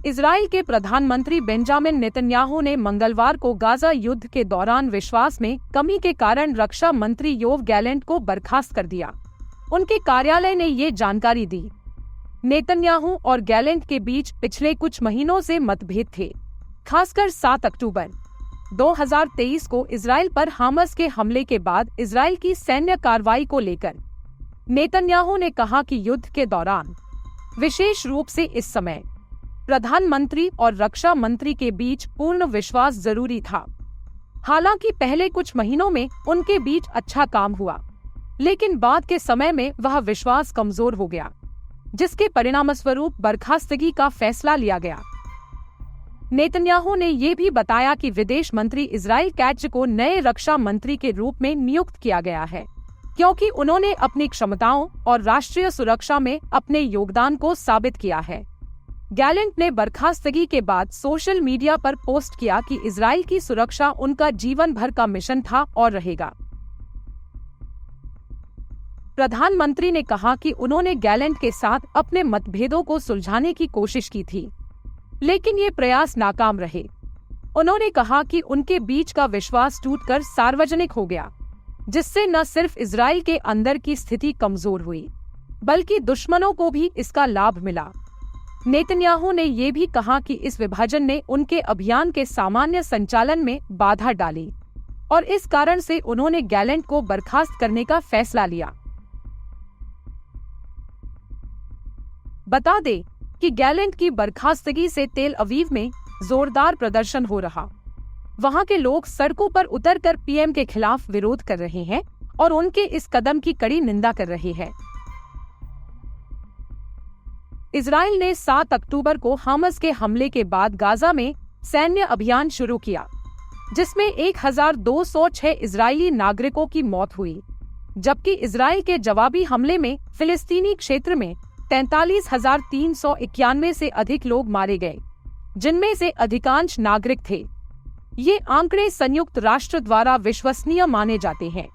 Israel के प्रधानमंत्री Benjamin Netanyahu ने मंगलवार को गाजा युद्ध के दौरान विश्वास में कमी के कारण रक्षा मंत्री योव गैलेंट को बर्खास्त कर दिया। उनके कार्यालय ने ये जानकारी दी। नेतन्याहू और गैलेंट के बीच पिछले कुछ महीनों से मतभेद थे, खासकर 7 अक्टूबर 2023 को इजराइल पर हमास के हमले के बाद इजराइल की सैन्य कार्रवाई को लेकर। नेतन्याहू ने कहा कि युद्ध के दौरान, विशेष रूप से इस समय, प्रधानमंत्री और रक्षा मंत्री के बीच पूर्ण विश्वास जरूरी था। हालांकि पहले कुछ महीनों में उनके बीच अच्छा काम हुआ, लेकिन बाद के समय में वह विश्वास कमजोर हो गया, जिसके परिणामस्वरूप बर्खास्तगी का फैसला लिया गया। नेतन्याहू ने ये भी बताया कि विदेश मंत्री इजराइल कैट्ज को नए रक्षा मंत्री के रूप में नियुक्त किया गया है, क्योंकि उन्होंने अपनी क्षमताओं और राष्ट्रीय सुरक्षा में अपने योगदान को साबित किया है। गैलेंट ने बर्खास्तगी के बाद सोशल मीडिया पर पोस्ट किया कि इजराइल की सुरक्षा उनका जीवन भर का मिशन था और रहेगा। प्रधानमंत्री ने कहा कि उन्होंने गैलेंट के साथ अपने मतभेदों को सुलझाने की कोशिश की थी, लेकिन ये प्रयास नाकाम रहे। उन्होंने कहा कि उनके बीच का विश्वास टूटकर सार्वजनिक हो गया, जिससे न सिर्फ इजराइल के अंदर की स्थिति कमजोर हुई, बल्कि दुश्मनों को भी इसका लाभ मिला। नेतन्याहू ने ये भी कहा कि इस विभाजन ने उनके अभियान के सामान्य संचालन में बाधा डाली और इस कारण से उन्होंने गैलेंट को बर्खास्त करने का फैसला लिया। बता दें कि गैलेंट की बर्खास्तगी से तेल अवीव में जोरदार प्रदर्शन हो रहा। वहां के लोग सड़कों पर उतरकर पीएम के खिलाफ विरोध कर रहे हैं और उनके इस कदम की कड़ी निंदा कर रहे हैं। इजराइल ने 7 अक्टूबर को हमास के हमले के बाद गाजा में सैन्य अभियान शुरू किया, जिसमें 1206 इजरायली नागरिकों की मौत हुई, जबकि इजराइल के जवाबी हमले में फिलिस्तीनी क्षेत्र में 43,391 से अधिक लोग मारे गए, जिनमें से अधिकांश नागरिक थे। ये आंकड़े संयुक्त राष्ट्र द्वारा विश्वसनीय माने जाते हैं।